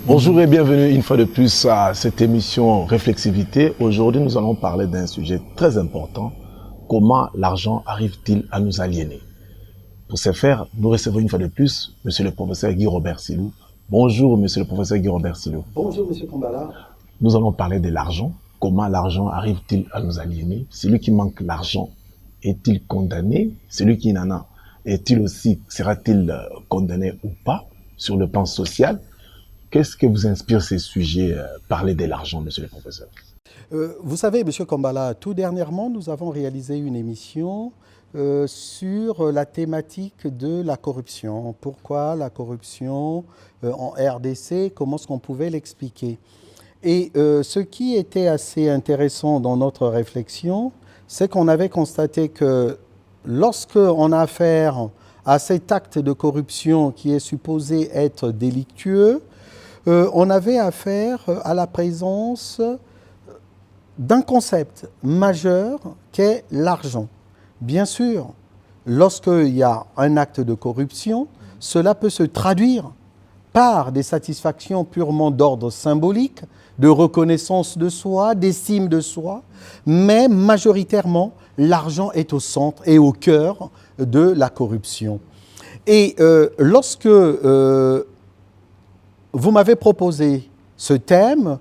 Bonjour et bienvenue une fois de plus à cette émission Réflexivité. Aujourd'hui, nous allons parler d'un sujet très important. Comment l'argent arrive-t-il à nous aliéner? Pour ce faire, nous recevons une fois de plus Monsieur le professeur Guy Robert Silou. Bonjour Monsieur le professeur Guy Robert Silou. Bonjour Monsieur Kambala. Nous allons parler de l'argent. Comment l'argent arrive-t-il à nous aliéner? Celui qui manque l'argent est-il condamné? Celui qui n'en a, sera-t-il condamné ou pas sur le plan social? Qu'est-ce que vous inspire ces sujets, parler de l'argent, monsieur le professeur? Vous savez, monsieur Kambala, tout dernièrement, nous avons réalisé une émission sur la thématique de la corruption. Pourquoi la corruption en RDC? Comment est-ce qu'on pouvait l'expliquer? Et ce qui était assez intéressant dans notre réflexion, c'est qu'on avait constaté que lorsqu'on a affaire à cet acte de corruption qui est supposé être délictueux, on avait affaire à la présence d'un concept majeur qu'est l'argent. Bien sûr, lorsqu'il y a un acte de corruption, cela peut se traduire par des satisfactions purement d'ordre symbolique, de reconnaissance de soi, d'estime de soi, mais majoritairement, l'argent est au centre et au cœur de la corruption. Et lorsque vous m'avez proposé ce thème,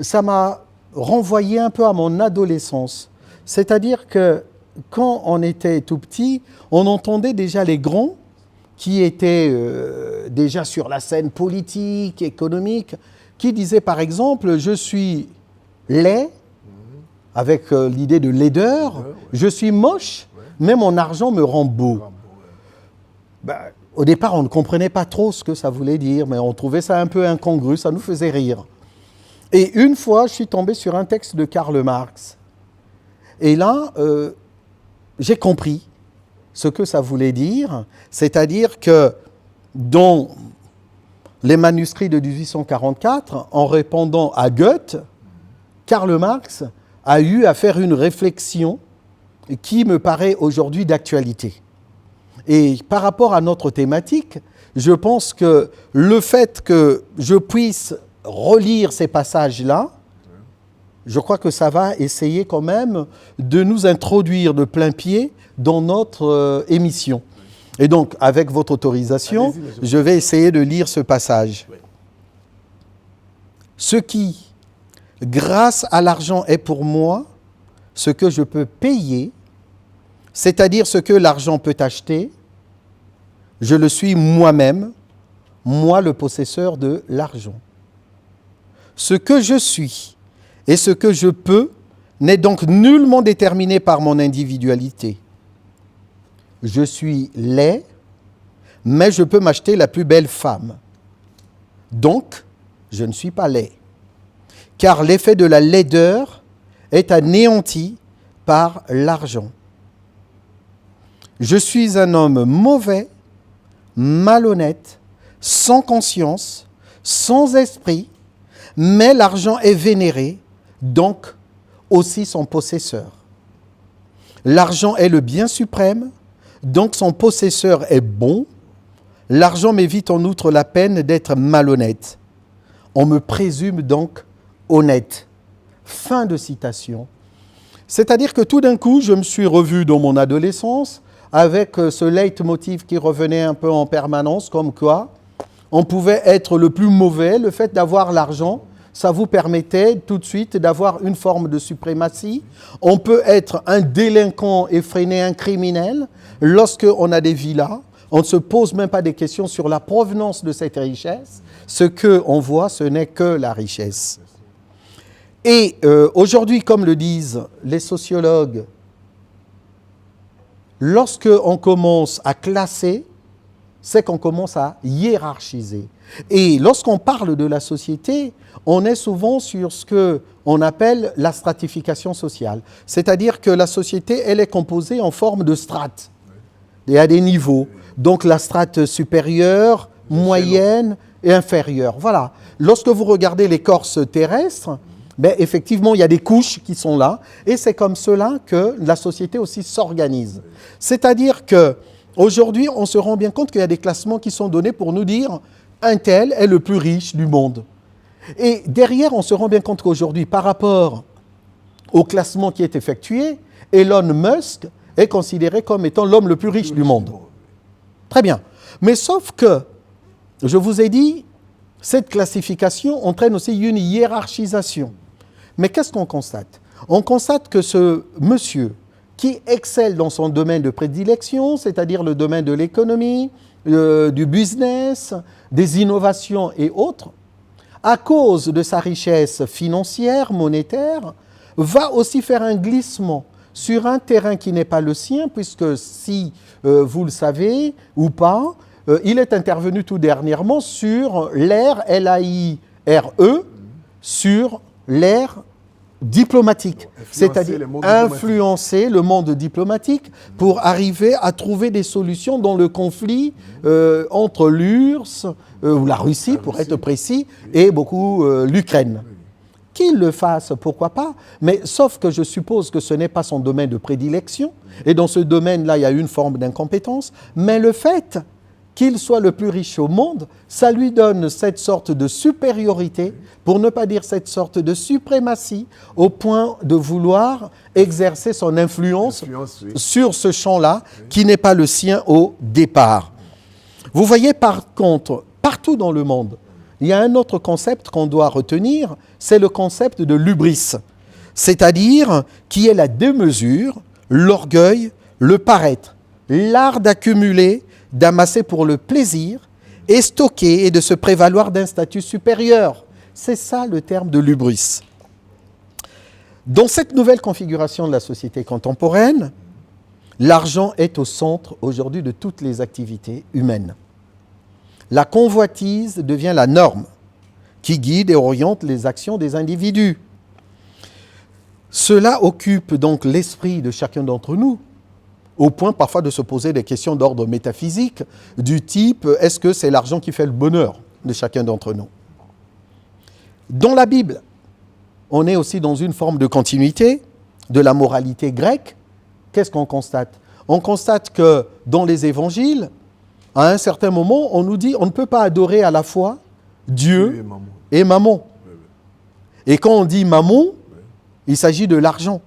ça m'a renvoyé un peu à mon adolescence. C'est-à-dire que quand on était tout petit, on entendait déjà les grands qui étaient déjà sur la scène politique, économique, qui disaient par exemple « je suis laid », avec l'idée de laideur, « je suis moche, mais mon argent me rend beau ». Au départ, on ne comprenait pas trop ce que ça voulait dire, mais on trouvait ça un peu incongru, ça nous faisait rire. Et une fois, je suis tombé sur un texte de Karl Marx. Et là, j'ai compris ce que ça voulait dire, c'est-à-dire que dans les manuscrits de 1844, en répondant à Goethe, Karl Marx a eu à faire une réflexion qui me paraît aujourd'hui d'actualité. Et par rapport à notre thématique, je pense que le fait que je puisse relire ces passages-là, je crois que ça va essayer quand même de nous introduire de plein pied dans notre émission. Et donc, avec votre autorisation, je vais essayer de lire ce passage. Ce qui, grâce à l'argent, est pour moi ce que je peux payer, c'est-à-dire ce que l'argent peut acheter, je le suis moi-même, moi le possesseur de l'argent. Ce que je suis et ce que je peux n'est donc nullement déterminé par mon individualité. Je suis laid, mais je peux m'acheter la plus belle femme. Donc, je ne suis pas laid. Car l'effet de la laideur est anéanti par l'argent. Je suis un homme mauvais, malhonnête, sans conscience, sans esprit, mais l'argent est vénéré, donc aussi son possesseur. L'argent est le bien suprême, donc son possesseur est bon. L'argent m'évite en outre la peine d'être malhonnête. On me présume donc honnête. Fin de citation. C'est-à-dire que tout d'un coup, je me suis revu dans mon adolescence avec ce leitmotiv qui revenait un peu en permanence, comme quoi on pouvait être le plus mauvais. Le fait d'avoir l'argent, ça vous permettait tout de suite d'avoir une forme de suprématie. On peut être un délinquant effréné, un criminel, lorsqu'on a des villas. On ne se pose même pas des questions sur la provenance de cette richesse. Ce qu'on voit, ce n'est que la richesse. Et aujourd'hui, comme le disent les sociologues, lorsqu'on commence à classer, c'est qu'on commence à hiérarchiser. Et lorsqu'on parle de la société, on est souvent sur ce qu'on appelle la stratification sociale. C'est-à-dire que la société, elle est composée en forme de strates. Il y a des niveaux. Donc la strate supérieure moyenne et inférieure. Voilà. Lorsque vous regardez l'écorce terrestre, ben, effectivement, il y a des couches qui sont là, et c'est comme cela que la société aussi s'organise. C'est-à-dire qu'aujourd'hui, on se rend bien compte qu'il y a des classements qui sont donnés pour nous dire un tel est le plus riche du monde. Et derrière, on se rend bien compte qu'aujourd'hui, par rapport au classement qui est effectué, Elon Musk est considéré comme étant l'homme le plus riche du monde. Très bien. Mais sauf que, je vous ai dit, cette classification entraîne aussi une hiérarchisation. Mais qu'est-ce qu'on constate? On constate que ce monsieur qui excelle dans son domaine de prédilection, c'est-à-dire le domaine de l'économie, du business, des innovations et autres, à cause de sa richesse financière, monétaire, va aussi faire un glissement sur un terrain qui n'est pas le sien, puisque si vous le savez ou pas, il est intervenu tout dernièrement sur l'ère LAIRE, sur l'ère diplomatique, c'est-à-dire influencer le monde diplomatique pour arriver à trouver des solutions dans le conflit entre l'URSS, ou la Russie pour être précis, et beaucoup l'Ukraine. Qu'il le fasse, pourquoi pas, mais sauf que je suppose que ce n'est pas son domaine de prédilection, et dans ce domaine-là, il y a une forme d'incompétence, mais le fait qu'il soit le plus riche au monde, ça lui donne cette sorte de supériorité, pour ne pas dire cette sorte de suprématie, au point de vouloir exercer son influence sur ce champ-là, qui n'est pas le sien au départ. Vous voyez par contre, partout dans le monde, il y a un autre concept qu'on doit retenir, c'est le concept de l'hubris, c'est-à-dire qui est la démesure, l'orgueil, le paraître, l'art d'accumuler, d'amasser pour le plaisir et stocker et de se prévaloir d'un statut supérieur. C'est ça le terme de l'hubris. Dans cette nouvelle configuration de la société contemporaine, l'argent est au centre aujourd'hui de toutes les activités humaines. La convoitise devient la norme qui guide et oriente les actions des individus. Cela occupe donc l'esprit de chacun d'entre nous, au point parfois de se poser des questions d'ordre métaphysique, du type « est-ce que c'est l'argent qui fait le bonheur de chacun d'entre nous ?» Dans la Bible, on est aussi dans une forme de continuité de la moralité grecque. Qu'est-ce qu'on constate? On constate que dans les évangiles, à un certain moment, on nous dit on ne peut pas adorer à la fois Dieu et Mammon. Et quand on dit Mammon, il s'agit de l'argent.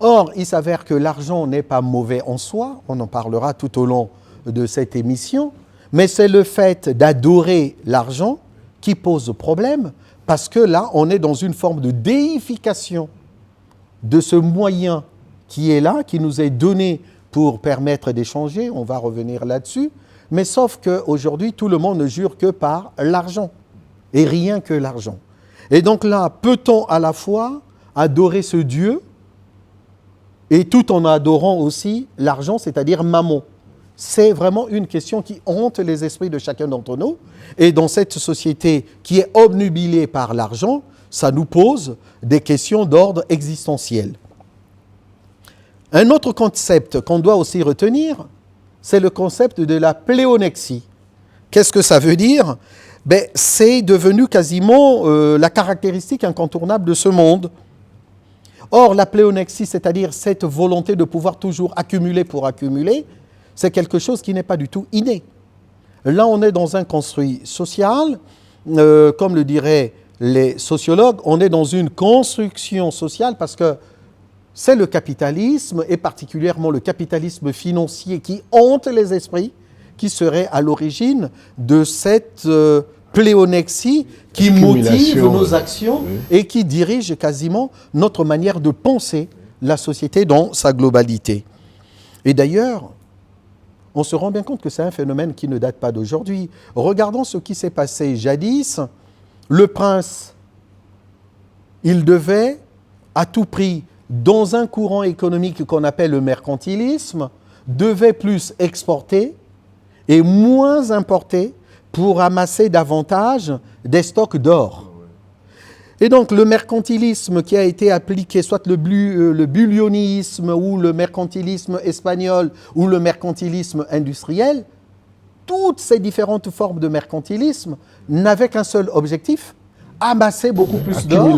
Or, il s'avère que l'argent n'est pas mauvais en soi, on en parlera tout au long de cette émission, mais c'est le fait d'adorer l'argent qui pose problème, parce que là, on est dans une forme de déification de ce moyen qui est là, qui nous est donné pour permettre d'échanger, on va revenir là-dessus, mais sauf qu'aujourd'hui, tout le monde ne jure que par l'argent, et rien que l'argent. Et donc là, peut-on à la fois adorer ce Dieu, et tout en adorant aussi l'argent, c'est-à-dire Mammon? C'est vraiment une question qui hante les esprits de chacun d'entre nous. Et dans cette société qui est obnubilée par l'argent, ça nous pose des questions d'ordre existentiel. Un autre concept qu'on doit aussi retenir, c'est le concept de la pléonexie. Qu'est-ce que ça veut dire? C'est devenu quasiment la caractéristique incontournable de ce monde. Or, la pléonexie, c'est-à-dire cette volonté de pouvoir toujours accumuler pour accumuler, c'est quelque chose qui n'est pas du tout inné. Là, on est dans un construit social, comme le diraient les sociologues, on est dans une construction sociale parce que c'est le capitalisme, et particulièrement le capitalisme financier, qui hante les esprits, qui serait à l'origine de cette pléonexie qui motive nos actions et qui dirige quasiment notre manière de penser la société dans sa globalité. Et d'ailleurs, on se rend bien compte que c'est un phénomène qui ne date pas d'aujourd'hui. Regardons ce qui s'est passé jadis. Le prince, il devait à tout prix, dans un courant économique qu'on appelle le mercantilisme, devait plus exporter et moins importer pour amasser davantage des stocks d'or. Et donc le mercantilisme qui a été appliqué, soit le bullionisme ou le mercantilisme espagnol ou le mercantilisme industriel, toutes ces différentes formes de mercantilisme n'avaient qu'un seul objectif, amasser beaucoup plus d'or,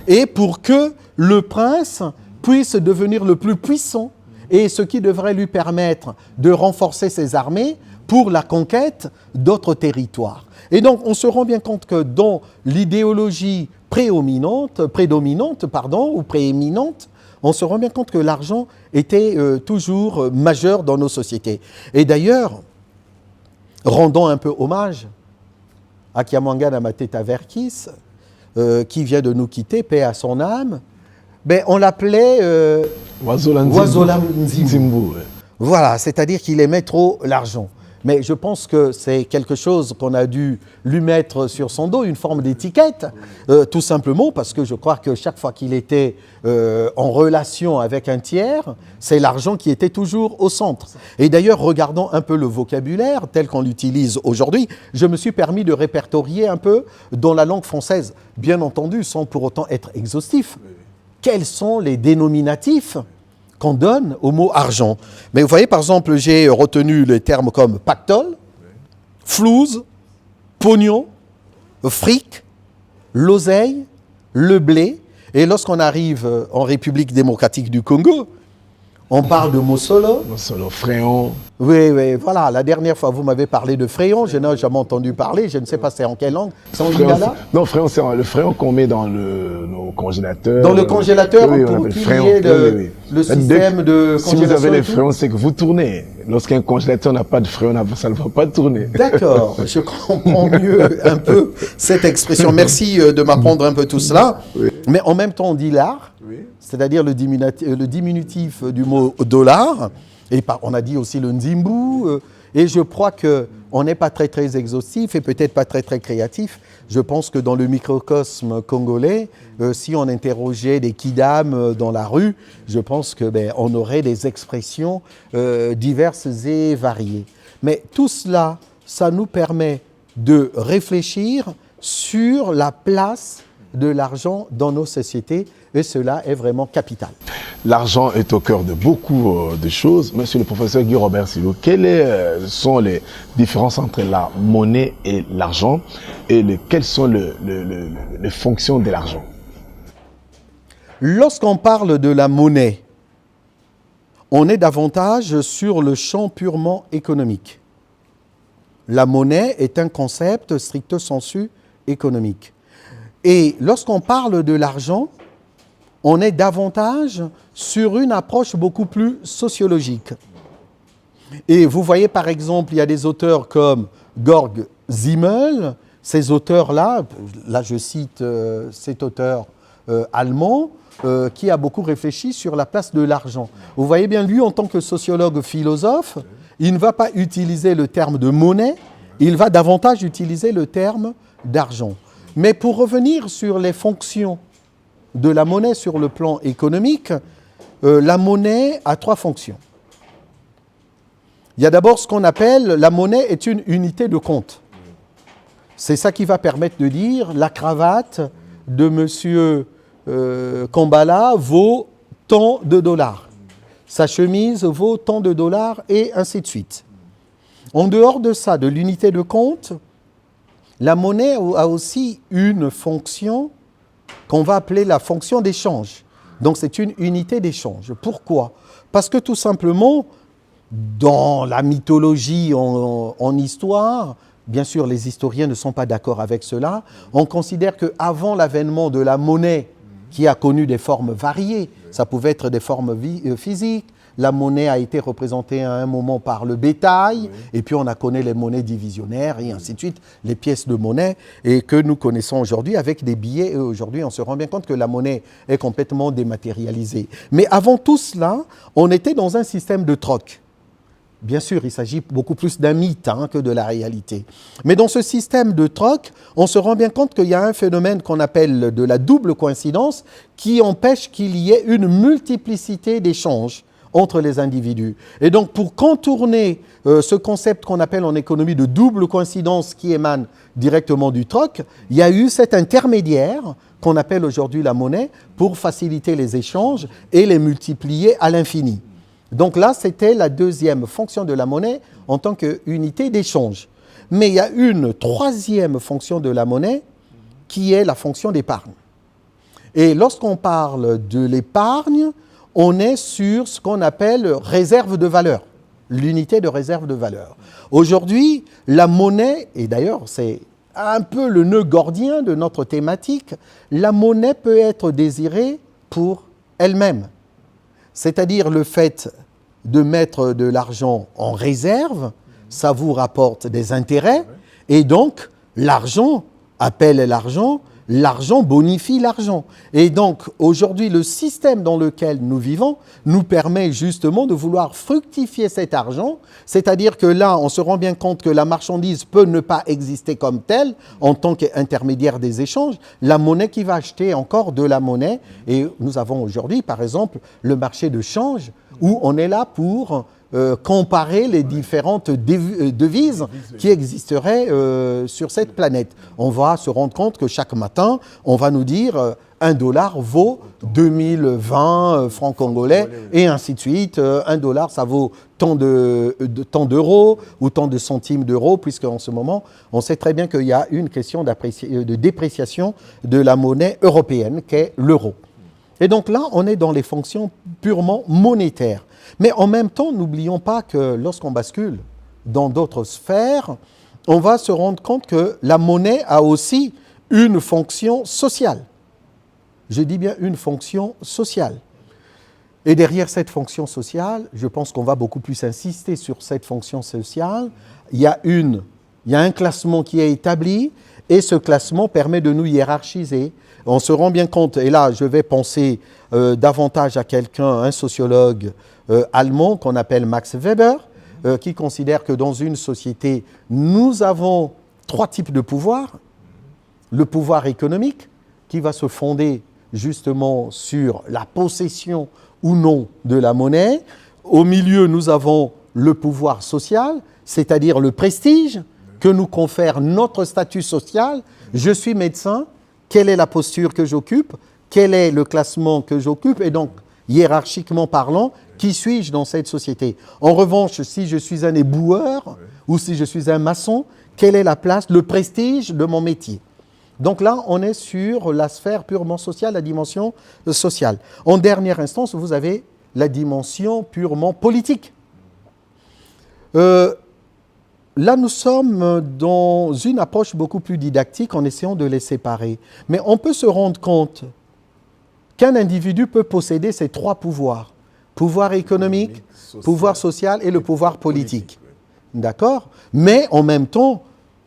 et pour que le prince puisse devenir le plus puissant, et ce qui devrait lui permettre de renforcer ses armées pour la conquête d'autres territoires. Et donc, on se rend bien compte que dans l'idéologie prédominante, on se rend bien compte que l'argent était toujours majeur dans nos sociétés. Et d'ailleurs, rendons un peu hommage à Kiamwanga Mateta Verkis, qui vient de nous quitter, paix à son âme. Ben, on l'appelait Wazola Nzimbu. Voilà, c'est-à-dire qu'il aimait trop l'argent. Mais je pense que c'est quelque chose qu'on a dû lui mettre sur son dos, une forme d'étiquette, tout simplement parce que je crois que chaque fois qu'il était en relation avec un tiers, c'est l'argent qui était toujours au centre. Et d'ailleurs, regardons un peu le vocabulaire tel qu'on l'utilise aujourd'hui, je me suis permis de répertorier un peu dans la langue française, bien entendu, sans pour autant être exhaustif. Quels sont les dénominatifs qu'on donne au mot argent? Mais vous voyez, par exemple, j'ai retenu les termes comme pactole, flouze, pognon, fric, l'oseille, le blé. Et lorsqu'on arrive en République démocratique du Congo, on parle de Mossolo. Mossolo, Fréon. Oui, oui, voilà. La dernière fois, vous m'avez parlé de Fréon. Je n'ai jamais entendu parler. Je ne sais pas c'est en quelle langue. C'est en lingala? Non, Fréon, c'est le Fréon qu'on met dans nos congélateurs. Dans le congélateur, oui, pour qu'il y ait le système de congélation. Si vous avez les Fréons, c'est que vous tournez. Lorsqu'un congélateur n'a pas de Fréon, ça ne va pas tourner. D'accord, je comprends mieux un peu cette expression. Merci de m'apprendre un peu tout cela. Oui. Mais en même temps, on dit l'art, oui, c'est-à-dire le diminutif du mot dollar. Et on a dit aussi le nzimbu. Et je crois qu'on n'est pas très, très exhaustif et peut-être pas très, très créatif. Je pense que dans le microcosme congolais, si on interrogeait des kidam dans la rue, je pense qu'on aurait des expressions diverses et variées. Mais tout cela, ça nous permet de réfléchir sur la place de l'argent dans nos sociétés et cela est vraiment capital. L'argent est au cœur de beaucoup de choses. Monsieur le professeur Guy Robert Silo, quelles sont les différences entre la monnaie et l'argent et quelles sont les fonctions de l'argent? Lorsqu'on parle de la monnaie, on est davantage sur le champ purement économique. La monnaie est un concept stricto sensu économique. Et lorsqu'on parle de l'argent, on est davantage sur une approche beaucoup plus sociologique. Et vous voyez par exemple, il y a des auteurs comme Georg Simmel, ces auteurs-là, là je cite cet auteur allemand, qui a beaucoup réfléchi sur la place de l'argent. Vous voyez bien, lui en tant que sociologue philosophe, il ne va pas utiliser le terme de monnaie, il va davantage utiliser le terme d'argent. Mais pour revenir sur les fonctions de la monnaie sur le plan économique, la monnaie a trois fonctions. Il y a d'abord ce qu'on appelle, la monnaie est une unité de compte. C'est ça qui va permettre de dire la cravate de monsieur Kambala vaut tant de dollars. Sa chemise vaut tant de dollars et ainsi de suite. En dehors de ça, de l'unité de compte, la monnaie a aussi une fonction qu'on va appeler la fonction d'échange. Donc c'est une unité d'échange. Pourquoi? Parce que tout simplement, dans la mythologie en histoire, bien sûr les historiens ne sont pas d'accord avec cela, on considère qu'avant l'avènement de la monnaie, qui a connu des formes variées, ça pouvait être des formes physiques, la monnaie a été représentée à un moment par le bétail, et puis on a connu les monnaies divisionnaires et ainsi de suite, les pièces de monnaie, et que nous connaissons aujourd'hui avec des billets. Et aujourd'hui, on se rend bien compte que la monnaie est complètement dématérialisée. Mais avant tout cela, on était dans un système de troc. Bien sûr, il s'agit beaucoup plus d'un mythe que de la réalité. Mais dans ce système de troc, on se rend bien compte qu'il y a un phénomène qu'on appelle de la double coïncidence qui empêche qu'il y ait une multiplicité d'échanges entre les individus. Et donc, pour contourner ce concept qu'on appelle en économie de double coïncidence qui émane directement du troc, il y a eu cet intermédiaire qu'on appelle aujourd'hui la monnaie pour faciliter les échanges et les multiplier à l'infini. Donc là, c'était la deuxième fonction de la monnaie en tant qu'unité d'échange. Mais il y a une troisième fonction de la monnaie qui est la fonction d'épargne. Et lorsqu'on parle de l'épargne, on est sur ce qu'on appelle réserve de valeur, l'unité de réserve de valeur. Aujourd'hui, la monnaie, et d'ailleurs c'est un peu le nœud gordien de notre thématique, la monnaie peut être désirée pour elle-même. C'est-à-dire le fait de mettre de l'argent en réserve, ça vous rapporte des intérêts, et donc l'argent appelle l'argent, l'argent bonifie l'argent. Et donc aujourd'hui, le système dans lequel nous vivons nous permet justement de vouloir fructifier cet argent, c'est-à-dire que là, on se rend bien compte que la marchandise peut ne pas exister comme telle en tant qu'intermédiaire des échanges, la monnaie qui va acheter encore de la monnaie. Et nous avons aujourd'hui, par exemple, le marché de change où on est là pour comparer les différentes devises qui existeraient sur cette planète. On va se rendre compte que chaque matin, on va nous dire $1 vaut 2020 francs congolais et ainsi de suite. $1, ça vaut tant d'euros ou tant de centimes d'euros, puisqu'en ce moment, on sait très bien qu'il y a une question de dépréciation de la monnaie européenne, qu'est l'euro. Et donc là, on est dans les fonctions purement monétaires. Mais en même temps, n'oublions pas que lorsqu'on bascule dans d'autres sphères, on va se rendre compte que la monnaie a aussi une fonction sociale. Je dis bien une fonction sociale. Et derrière cette fonction sociale, je pense qu'on va beaucoup plus insister sur cette fonction sociale. Il y a un classement qui est établi et ce classement permet de nous hiérarchiser. On se rend bien compte, et là je vais penser davantage à quelqu'un, un sociologue allemand qu'on appelle Max Weber, qui considère que dans une société, nous avons 3 types de pouvoir. Le pouvoir économique, qui va se fonder justement sur la possession ou non de la monnaie. Au milieu, nous avons le pouvoir social, c'est-à-dire le prestige que nous confère notre statut social. Je suis médecin, quelle est la posture que j'occupe, quel est le classement que j'occupe, et donc, hiérarchiquement parlant, qui suis-je dans cette société? En revanche, si je suis un éboueur ou si je suis un maçon, quelle est la place, le prestige de mon métier? Donc là, on est sur la sphère purement sociale, la dimension sociale. En dernière instance, vous avez la dimension purement politique. Là, nous sommes dans une approche beaucoup plus didactique en essayant de les séparer. Mais on peut se rendre compte qu'un individu peut posséder ces 3 pouvoirs. Pouvoir économique, pouvoir social et le pouvoir politique. D'accord? Mais en même temps,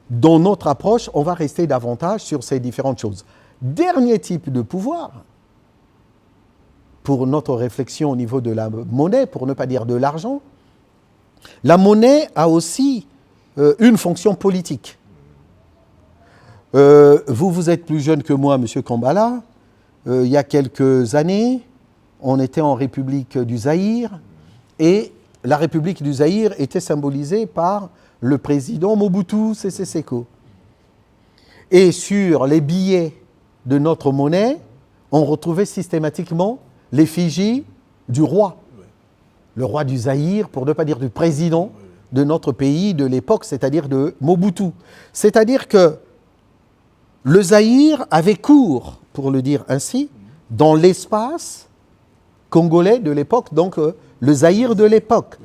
dans notre approche, on va rester davantage sur ces différentes choses. Dernier type de pouvoir, pour notre réflexion au niveau de la monnaie, pour ne pas dire de l'argent, la monnaie a aussi une fonction politique. Vous êtes plus jeune que moi, M. Kambala. Il y a quelques années, on était en République du Zaïre et la République du Zaïre était symbolisée par le président Mobutu Sese Seko. Et sur les billets de notre monnaie, on retrouvait systématiquement l'effigie du roi. Le roi du Zaïre, pour ne pas dire du président de notre pays de l'époque, c'est-à-dire de Mobutu. C'est-à-dire que le Zaïre avait cours, pour le dire ainsi, dans l'espace congolais de l'époque, donc le Zaïre de l'époque.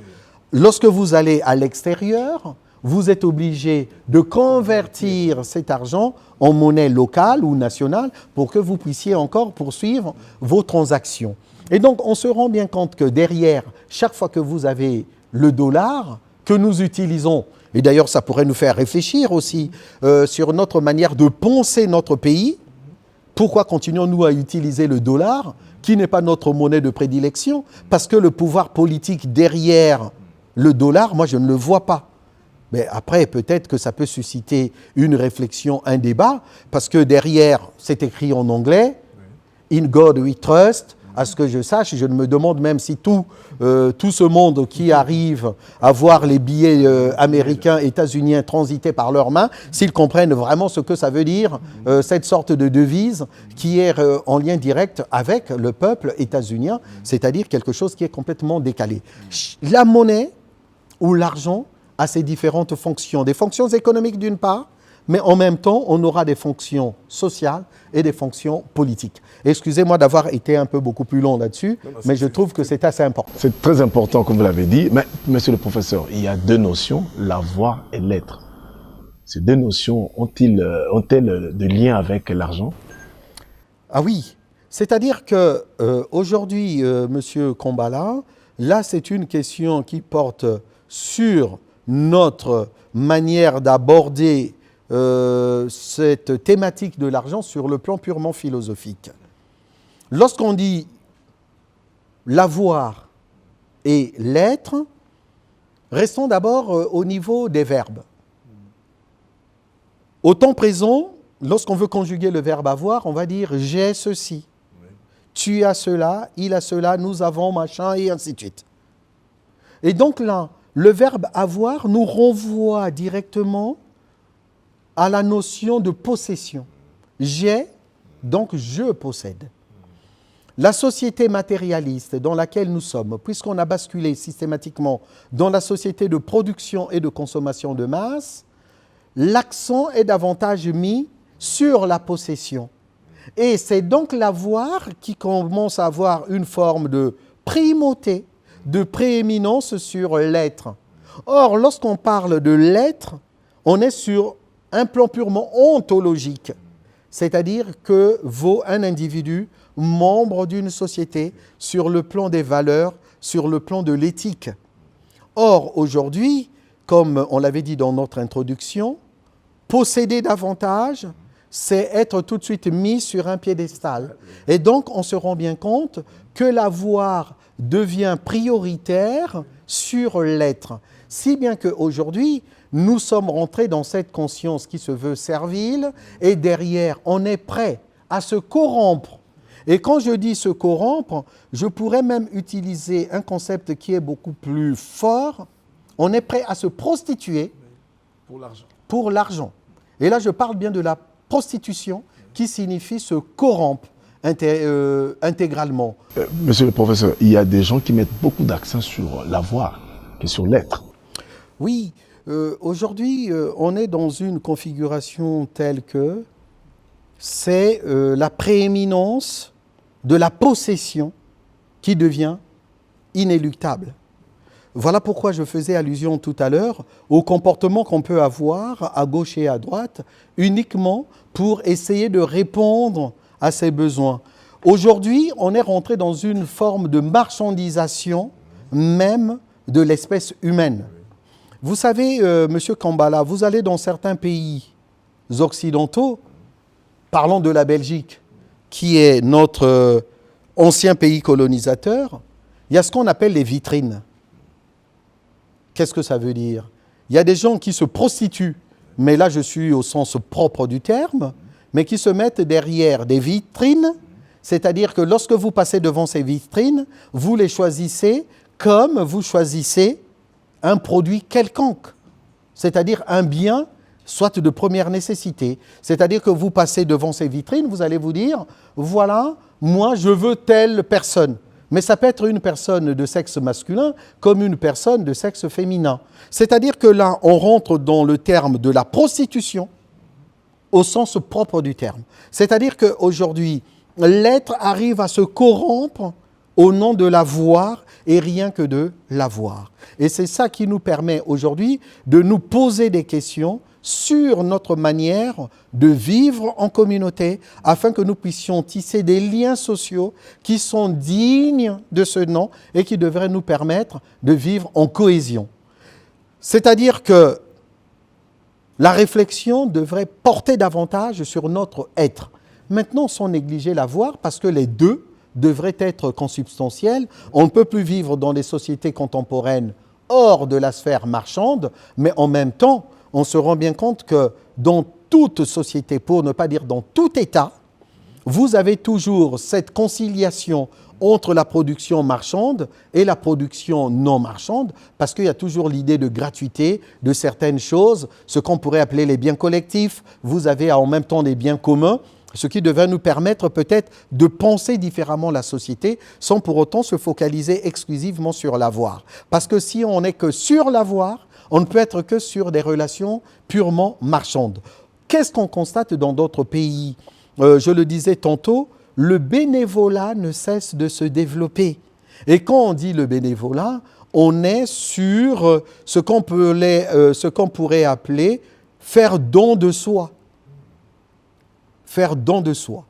Lorsque vous allez à l'extérieur, vous êtes obligé de convertir cet argent en monnaie locale ou nationale pour que vous puissiez encore poursuivre vos transactions. Et donc, on se rend bien compte que derrière, chaque fois que vous avez le dollar que nous utilisons, et d'ailleurs ça pourrait nous faire réfléchir aussi sur notre manière de penser notre pays, pourquoi continuons-nous à utiliser le dollar qui n'est pas notre monnaie de prédilection? Parce que le pouvoir politique derrière le dollar, moi je ne le vois pas. Mais après, peut-être que ça peut susciter une réflexion, un débat, parce que derrière, c'est écrit en anglais, « In God we trust », À ce que je sache, je me demande même si tout ce monde qui arrive à voir les billets américains, états-uniens transiter par leurs mains, s'ils comprennent vraiment ce que ça veut dire, cette sorte de devise qui est en lien direct avec le peuple états-unien, c'est-à-dire quelque chose qui est complètement décalé. La monnaie ou l'argent a ses différentes fonctions. Des fonctions économiques d'une part, mais en même temps, on aura des fonctions sociales et des fonctions politiques. Excusez-moi d'avoir été un peu beaucoup plus long là-dessus, mais je trouve que c'est assez important. C'est très important, comme vous l'avez dit. Mais, monsieur le professeur, il y a deux notions, l'avoir et l'être. Ces deux notions ont-elles de lien avec l'argent? Ah oui, c'est-à-dire que aujourd'hui, monsieur Kombala, là, c'est une question qui porte sur notre manière d'aborder cette thématique de l'argent sur le plan purement philosophique. Lorsqu'on dit l'avoir et l'être, restons d'abord au niveau des verbes. Au temps présent, lorsqu'on veut conjuguer le verbe avoir, on va dire j'ai ceci, tu as cela, il a cela, nous avons machin et ainsi de suite. Et donc là, le verbe avoir nous renvoie directement à la notion de possession. J'ai, donc je possède. La société matérialiste dans laquelle nous sommes, puisqu'on a basculé systématiquement dans la société de production et de consommation de masse, l'accent est davantage mis sur la possession. Et c'est donc l'avoir qui commence à avoir une forme de primauté, de prééminence sur l'être. Or, lorsqu'on parle de l'être, on est sur un plan purement ontologique, c'est-à-dire que vaut un individu membre d'une société sur le plan des valeurs, sur le plan de l'éthique. Or, aujourd'hui, comme on l'avait dit dans notre introduction, posséder davantage, c'est être tout de suite mis sur un piédestal. Et donc, on se rend bien compte que l'avoir devient prioritaire sur l'être. Si bien qu'aujourd'hui, nous sommes rentrés dans cette conscience qui se veut servile et derrière, on est prêt à se corrompre. Et quand je dis se corrompre, je pourrais même utiliser un concept qui est beaucoup plus fort. On est prêt à se prostituer pour l'argent. Et là, je parle bien de la prostitution qui signifie se corrompre intégralement. Monsieur le professeur, il y a des gens qui mettent beaucoup d'accent sur l'avoir et sur l'être. Oui, aujourd'hui, on est dans une configuration telle que c'est la prééminence de la possession qui devient inéluctable. Voilà pourquoi je faisais allusion tout à l'heure au comportement qu'on peut avoir à gauche et à droite uniquement pour essayer de répondre à ses besoins. Aujourd'hui, on est rentré dans une forme de marchandisation même de l'espèce humaine. Vous savez, monsieur Kambala, vous allez dans certains pays occidentaux, parlons de la Belgique, qui est notre ancien pays colonisateur, il y a ce qu'on appelle les vitrines. Qu'est-ce que ça veut dire? Il y a des gens qui se prostituent, mais là je suis au sens propre du terme, mais qui se mettent derrière des vitrines, c'est-à-dire que lorsque vous passez devant ces vitrines, vous les choisissez comme vous choisissez un produit quelconque, c'est-à-dire un bien, soit de première nécessité. C'est-à-dire que vous passez devant ces vitrines, vous allez vous dire, voilà, moi je veux telle personne. Mais ça peut être une personne de sexe masculin comme une personne de sexe féminin. C'est-à-dire que là, on rentre dans le terme de la prostitution au sens propre du terme. C'est-à-dire qu'aujourd'hui, l'être arrive à se corrompre au nom de l'avoir et rien que de l'avoir. Et c'est ça qui nous permet aujourd'hui de nous poser des questions sur notre manière de vivre en communauté afin que nous puissions tisser des liens sociaux qui sont dignes de ce nom et qui devraient nous permettre de vivre en cohésion. C'est-à-dire que la réflexion devrait porter davantage sur notre être. Maintenant, sans négliger l'avoir, parce que les deux devraient être consubstantiels. On ne peut plus vivre dans les sociétés contemporaines hors de la sphère marchande, mais en même temps, on se rend bien compte que dans toute société, pour ne pas dire dans tout État, vous avez toujours cette conciliation entre la production marchande et la production non marchande, parce qu'il y a toujours l'idée de gratuité de certaines choses, ce qu'on pourrait appeler les biens collectifs. Vous avez en même temps des biens communs, ce qui devrait nous permettre peut-être de penser différemment la société sans pour autant se focaliser exclusivement sur l'avoir. Parce que si on n'est que sur l'avoir, on ne peut être que sur des relations purement marchandes. Qu'est-ce qu'on constate dans d'autres pays ? Je le disais tantôt, le bénévolat ne cesse de se développer. Et quand on dit le bénévolat, on est sur ce qu'on pourrait appeler faire don de soi. Faire don de soi.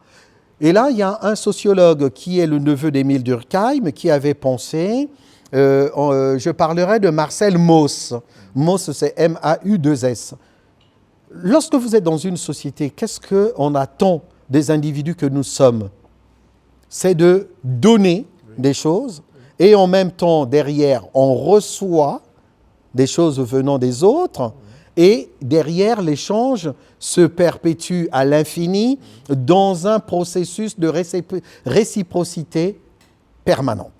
Et là, il y a un sociologue qui est le neveu d'Émile Durkheim qui avait pensé, je parlerai de Marcel Mauss. Mauss, c'est M-A-U-2-S. Lorsque vous êtes dans une société, qu'est-ce qu'on attend des individus que nous sommes? C'est de donner des choses et en même temps, derrière, on reçoit des choses venant des autres et derrière, l'échange se perpétue à l'infini dans un processus de réciprocité permanente.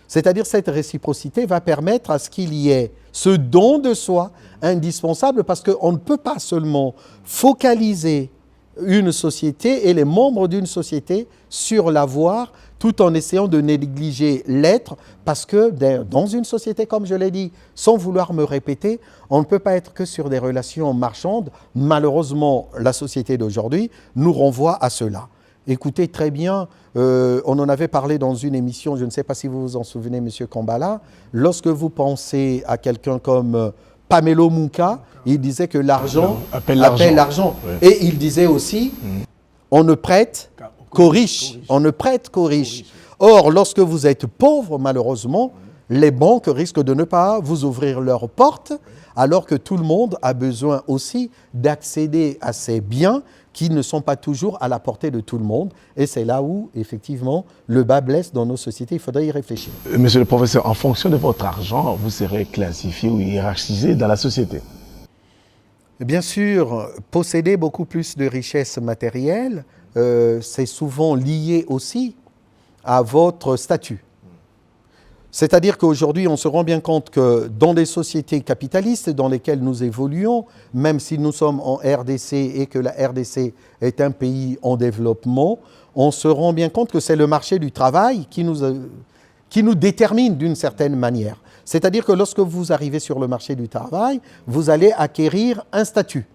C'est-à-dire cette réciprocité va permettre à ce qu'il y ait ce don de soi indispensable parce qu'on ne peut pas seulement focaliser une société et les membres d'une société sur l'avoir tout en essayant de négliger l'être parce que dans une société, comme je l'ai dit, sans vouloir me répéter, on ne peut pas être que sur des relations marchandes. Malheureusement, la société d'aujourd'hui nous renvoie à cela. Écoutez très bien, on en avait parlé dans une émission, je ne sais pas si vous vous en souvenez, M. Kambala, lorsque vous pensez à quelqu'un comme Pamelo Muka, il disait que l'argent appelle l'argent. Oui. Et il disait aussi, on ne prête qu'aux riches. On ne prête qu'aux riches. Or, lorsque vous êtes pauvre, malheureusement, les banques risquent de ne pas vous ouvrir leurs portes, alors que tout le monde a besoin aussi d'accéder à ces biens qui ne sont pas toujours à la portée de tout le monde. Et c'est là où, effectivement, le bas blesse dans nos sociétés. Il faudrait y réfléchir. Monsieur le professeur, en fonction de votre argent, vous serez classifié ou hiérarchisé dans la société? Bien sûr, posséder beaucoup plus de richesses matérielles, c'est souvent lié aussi à votre statut. C'est-à-dire qu'aujourd'hui, on se rend bien compte que dans des sociétés capitalistes dans lesquelles nous évoluons, même si nous sommes en RDC et que la RDC est un pays en développement, on se rend bien compte que c'est le marché du travail qui nous détermine d'une certaine manière. C'est-à-dire que lorsque vous arrivez sur le marché du travail, vous allez acquérir un statut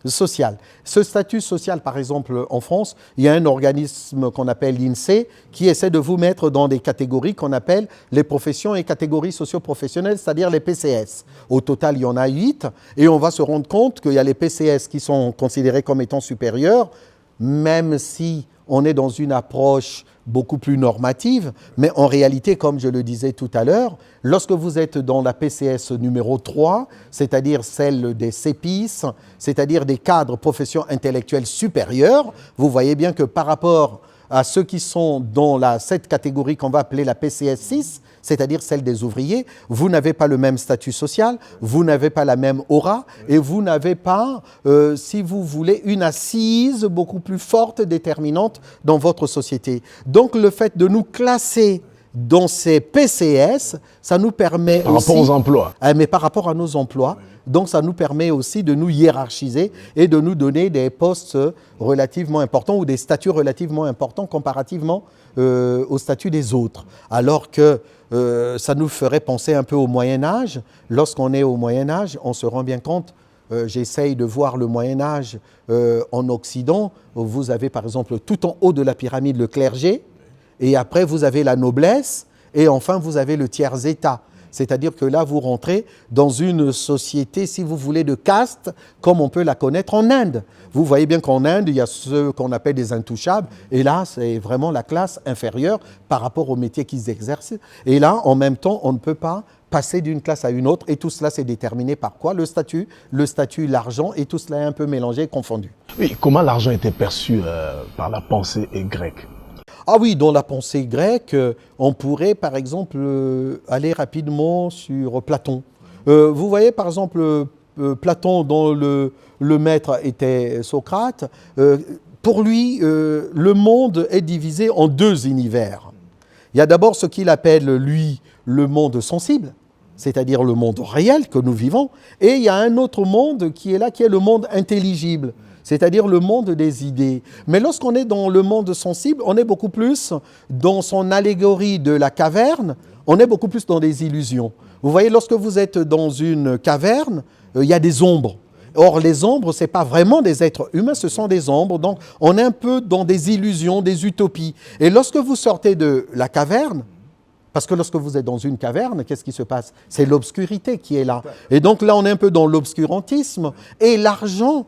social. Ce statut social, par exemple, en France, il y a un organisme qu'on appelle l'INSEE qui essaie de vous mettre dans des catégories qu'on appelle les professions et catégories socio-professionnelles, c'est-à-dire les PCS. Au total, il y en a 8 et on va se rendre compte qu'il y a les PCS qui sont considérés comme étant supérieurs, même si on est dans une approche beaucoup plus normative, mais en réalité, comme je le disais tout à l'heure, lorsque vous êtes dans la PCS numéro 3, c'est-à-dire celle des CEPIS, c'est-à-dire des cadres professions intellectuelles supérieures, vous voyez bien que par rapport à ceux qui sont dans cette catégorie qu'on va appeler la PCS 6, c'est-à-dire celle des ouvriers, vous n'avez pas le même statut social, vous n'avez pas la même aura et vous n'avez pas, si vous voulez, une assise beaucoup plus forte, déterminante dans votre société. Donc le fait de nous classer dans ces PCS, ça nous permet par rapport aux emplois. Mais par rapport à nos emplois, donc ça nous permet aussi de nous hiérarchiser et de nous donner des postes relativement importants ou des statuts relativement importants comparativement au statut des autres. Alors que ça nous ferait penser un peu au Moyen-Âge. Lorsqu'on est au Moyen-Âge, on se rend bien compte, j'essaye de voir le Moyen-Âge en Occident, où vous avez par exemple tout en haut de la pyramide le clergé, et après vous avez la noblesse, et enfin vous avez le tiers-état. C'est-à-dire que là, vous rentrez dans une société, si vous voulez, de caste, comme on peut la connaître en Inde. Vous voyez bien qu'en Inde, il y a ceux qu'on appelle des intouchables, et là, c'est vraiment la classe inférieure par rapport au métier qu'ils exercent. Et là, en même temps, on ne peut pas passer d'une classe à une autre, et tout cela, c'est déterminé par quoi? Le statut, l'argent, et tout cela est un peu mélangé, confondu. Oui, comment l'argent était perçu par la pensée grecque? Ah oui, dans la pensée grecque, on pourrait par exemple aller rapidement sur Platon. Vous voyez par exemple Platon dont le maître était Socrate. pour lui, le monde est divisé en deux univers. Il y a d'abord ce qu'il appelle, lui, le monde sensible, c'est-à-dire le monde réel que nous vivons, et il y a un autre monde qui est là, qui est le monde intelligible, c'est-à-dire le monde des idées. Mais lorsqu'on est dans le monde sensible, on est beaucoup plus dans son allégorie de la caverne, on est beaucoup plus dans des illusions. Vous voyez, lorsque vous êtes dans une caverne, il y a des ombres. Or, les ombres, ce n'est pas vraiment des êtres humains, ce sont des ombres. Donc, on est un peu dans des illusions, des utopies. Et lorsque vous sortez de la caverne, parce que lorsque vous êtes dans une caverne, qu'est-ce qui se passe? C'est l'obscurité qui est là. Et donc là, on est un peu dans l'obscurantisme. Et l'argent,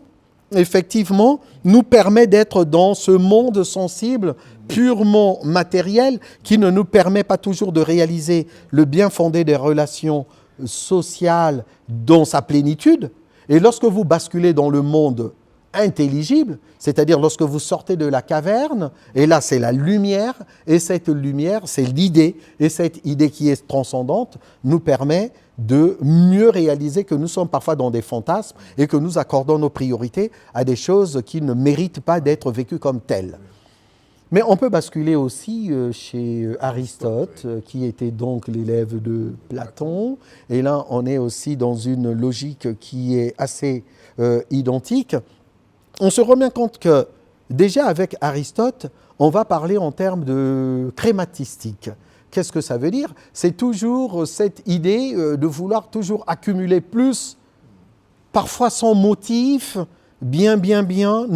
effectivement, nous permet d'être dans ce monde sensible, purement matériel, qui ne nous permet pas toujours de réaliser le bien fondé des relations sociales dans sa plénitude. Et lorsque vous basculez dans le monde intelligible, c'est-à-dire lorsque vous sortez de la caverne, et là c'est la lumière, et cette lumière c'est l'idée, et cette idée qui est transcendante nous permet de mieux réaliser que nous sommes parfois dans des fantasmes et que nous accordons nos priorités à des choses qui ne méritent pas d'être vécues comme telles. Mais on peut basculer aussi chez Aristote, qui était donc l'élève de Platon. Et là, on est aussi dans une logique qui est assez identique. On se rend bien compte que, déjà avec Aristote, on va parler en termes de crématistique. Qu'est-ce que ça veut dire? C'est toujours cette idée de vouloir toujours accumuler plus, parfois sans motif, bien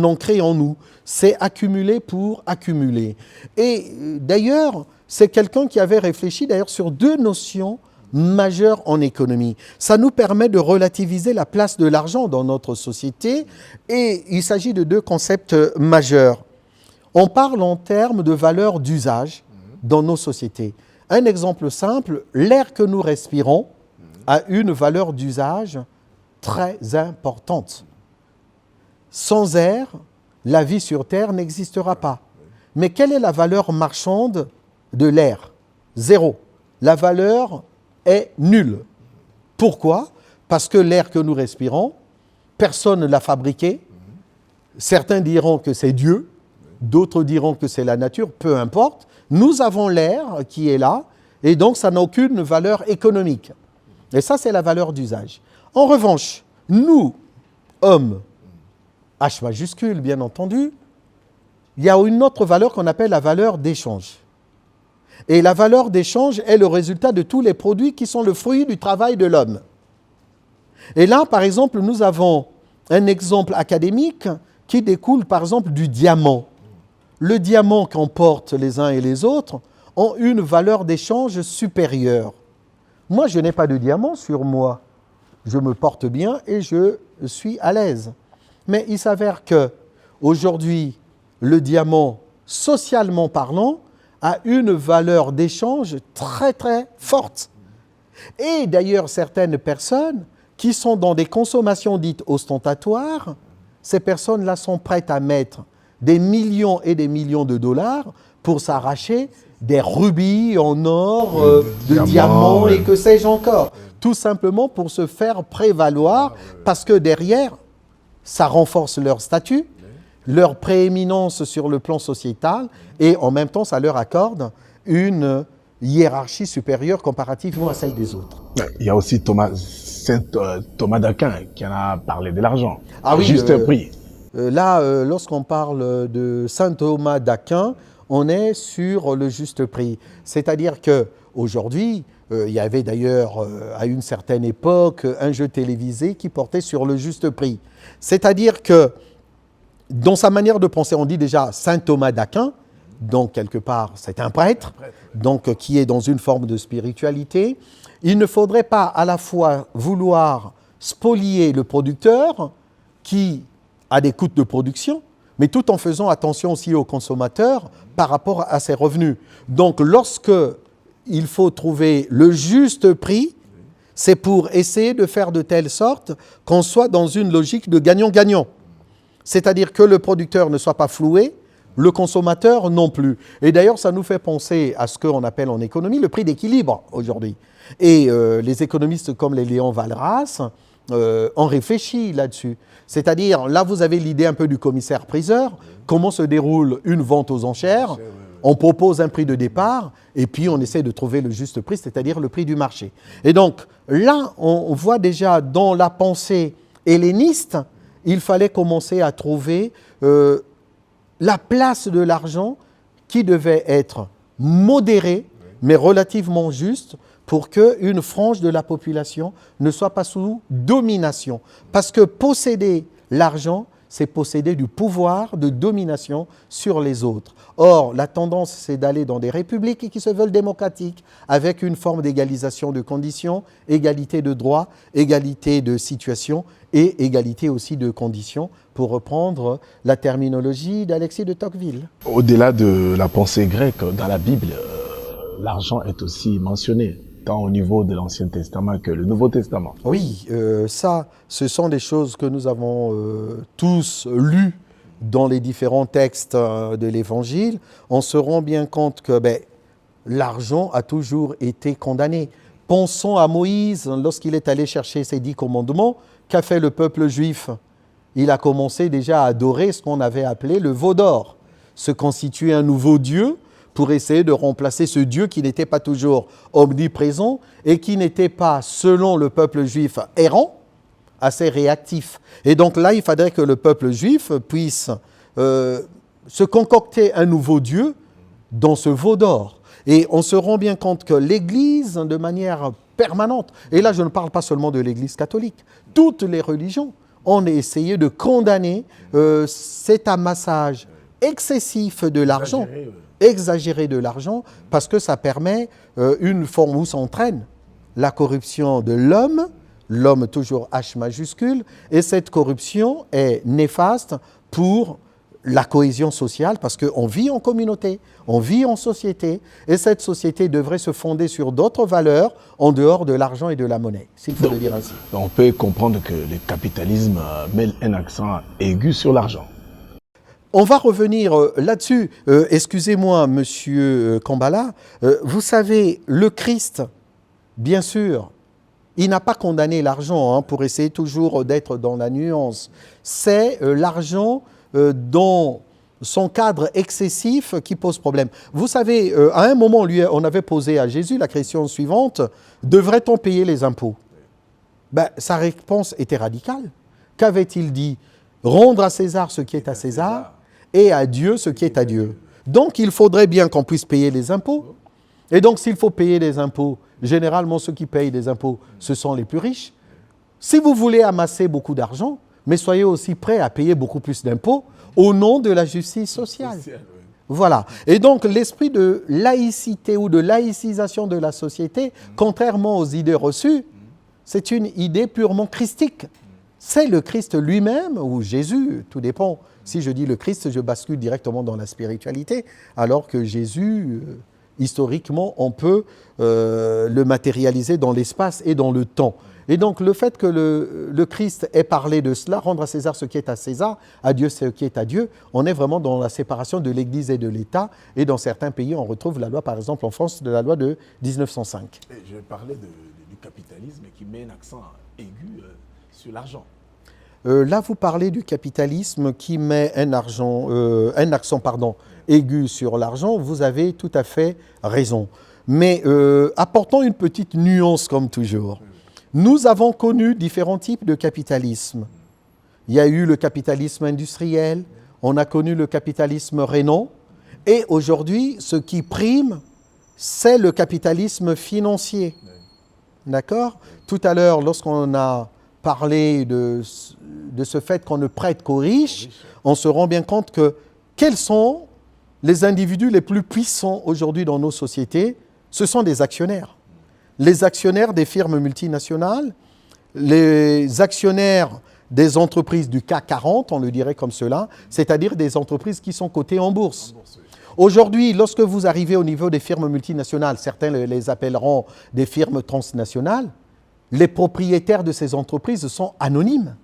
ancré en nous. C'est accumuler pour accumuler. Et d'ailleurs, c'est quelqu'un qui avait réfléchi d'ailleurs sur deux notions majeures en économie. Ça nous permet de relativiser la place de l'argent dans notre société et il s'agit de deux concepts majeurs. On parle en termes de valeur d'usage dans nos sociétés. Un exemple simple, l'air que nous respirons a une valeur d'usage très importante. Sans air, la vie sur Terre n'existera pas. Mais quelle est la valeur marchande de l'air? Zéro. La valeur est nulle. Pourquoi? Parce que l'air que nous respirons, personne ne l'a fabriqué. Certains diront que c'est Dieu, d'autres diront que c'est la nature, peu importe. Nous avons l'air qui est là, et donc ça n'a aucune valeur économique. Et ça, c'est la valeur d'usage. En revanche, nous, hommes, H majuscule, bien entendu, il y a une autre valeur qu'on appelle la valeur d'échange. Et la valeur d'échange est le résultat de tous les produits qui sont le fruit du travail de l'homme. Et là, par exemple, nous avons un exemple académique qui découle, par exemple, du diamant. Le diamant qu'on porte les uns et les autres ont une valeur d'échange supérieure. Moi, je n'ai pas de diamant sur moi. Je me porte bien et je suis à l'aise. Mais il s'avère qu'aujourd'hui, le diamant, socialement parlant, a une valeur d'échange très forte. Et d'ailleurs, certaines personnes qui sont dans des consommations dites ostentatoires, ces personnes-là sont prêtes à mettre des millions et des millions de dollars pour s'arracher des rubis en or, de diamants et que sais-je encore. Tout simplement pour se faire prévaloir parce que derrière, ça renforce leur statut, leur prééminence sur le plan sociétal et en même temps, ça leur accorde une hiérarchie supérieure comparativement à celle des autres. Il y a aussi Thomas d'Aquin qui en a parlé de l'argent. Ah oui, juste prix. Là, lorsqu'on parle de saint Thomas d'Aquin, on est sur le juste prix. C'est-à-dire qu'aujourd'hui, il y avait d'ailleurs à une certaine époque un jeu télévisé qui portait sur le juste prix. C'est-à-dire que dans sa manière de penser, on dit déjà saint Thomas d'Aquin, donc quelque part c'est un prêtre, donc qui est dans une forme de spiritualité. Il ne faudrait pas à la fois vouloir spolier le producteur qui a des coûts de production, mais tout en faisant attention aussi aux consommateurs par rapport à ses revenus. Donc lorsque il faut trouver le juste prix, c'est pour essayer de faire de telle sorte qu'on soit dans une logique de gagnant-gagnant. C'est-à-dire que le producteur ne soit pas floué, le consommateur non plus. Et d'ailleurs, ça nous fait penser à ce qu'on appelle en économie le prix d'équilibre aujourd'hui. Et les économistes comme les Léon Walras on réfléchit là-dessus. C'est-à-dire, là, vous avez l'idée un peu du commissaire-priseur, comment se déroule une vente aux enchères. On propose un prix de départ et puis on essaie de trouver le juste prix, c'est-à-dire le prix du marché. Et donc, là, on voit déjà dans la pensée helléniste, il fallait commencer à trouver la place de l'argent qui devait être modérée, mais relativement juste, pour qu'une frange de la population ne soit pas sous domination. Parce que posséder l'argent, c'est posséder du pouvoir de domination sur les autres. Or, la tendance, c'est d'aller dans des républiques qui se veulent démocratiques, avec une forme d'égalisation de conditions, égalité de droits, égalité de situation et égalité aussi de conditions, pour reprendre la terminologie d'Alexis de Tocqueville. Au-delà de la pensée grecque, dans la Bible, l'argent est aussi mentionné, tant au niveau de l'Ancien Testament que le Nouveau Testament. Oui, ça, ce sont des choses que nous avons tous lues dans les différents textes de l'Évangile. On se rend bien compte que l'argent a toujours été condamné. Pensons à Moïse, lorsqu'il est allé chercher ses 10 commandements, qu'a fait le peuple juif? Il a commencé déjà à adorer ce qu'on avait appelé le veau d'or, se constituer un nouveau Dieu pour essayer de remplacer ce Dieu qui n'était pas toujours omniprésent et qui n'était pas, selon le peuple juif, errant, assez réactif. Et donc là, il faudrait que le peuple juif puisse se concocter un nouveau Dieu dans ce veau d'or. Et on se rend bien compte que l'Église, de manière permanente, et là je ne parle pas seulement de l'Église catholique, toutes les religions ont essayé de condamner cet amassage excessif de l'argent, exagéré de l'argent, parce que ça permet une forme où s'entraîne la corruption de l'homme, l'homme toujours H majuscule, et cette corruption est néfaste pour la cohésion sociale, parce qu'on vit en communauté, on vit en société, et cette société devrait se fonder sur d'autres valeurs en dehors de l'argent et de la monnaie, s'il faut le dire ainsi. On peut comprendre que le capitalisme met un accent aigu sur l'argent. On va revenir là-dessus. Excusez-moi, monsieur Kambala, vous savez, le Christ, bien sûr, il n'a pas condamné l'argent, pour essayer toujours d'être dans la nuance. C'est l'argent dans son cadre excessif qui pose problème. Vous savez, à un moment, on avait posé à Jésus la question suivante, devrait-on payer les impôts? Sa réponse était radicale. Qu'avait-il dit? Rendre à César ce qui est à César et à Dieu ce qui est à Dieu. Donc, il faudrait bien qu'on puisse payer les impôts. Et donc, s'il faut payer les impôts, généralement, ceux qui payent les impôts, ce sont les plus riches. Si vous voulez amasser beaucoup d'argent, mais soyez aussi prêts à payer beaucoup plus d'impôts au nom de la justice sociale. Voilà. Et donc, l'esprit de laïcité ou de laïcisation de la société, contrairement aux idées reçues, c'est une idée purement christique. C'est le Christ lui-même, ou Jésus, tout dépend. Si je dis le Christ, je bascule directement dans la spiritualité, alors que Jésus, historiquement, on peut le matérialiser dans l'espace et dans le temps. Et donc, le fait que le Christ ait parlé de cela, rendre à César ce qui est à César, à Dieu ce qui est à Dieu, on est vraiment dans la séparation de l'Église et de l'État. Et dans certains pays, on retrouve la loi, par exemple en France, de la loi de 1905. Je parlais du capitalisme qui met un accent aigu sur l'argent. Là, vous parlez du capitalisme qui met un accent aigu sur l'argent. Vous avez tout à fait raison. Mais apportons une petite nuance comme toujours. Nous avons connu différents types de capitalisme. Il y a eu le capitalisme industriel, on a connu le capitalisme rénant, et aujourd'hui, ce qui prime, c'est le capitalisme financier. D'accord? Tout à l'heure, lorsqu'on a parlé de ce fait qu'on ne prête qu'aux riches, on se rend bien compte que quels sont les individus les plus puissants aujourd'hui dans nos sociétés? Ce sont des actionnaires. Les actionnaires des firmes multinationales, les actionnaires des entreprises du CAC 40, on le dirait comme cela, c'est-à-dire des entreprises qui sont cotées en bourse. Aujourd'hui, lorsque vous arrivez au niveau des firmes multinationales, certains les appelleront des firmes transnationales, les propriétaires de ces entreprises sont anonymes.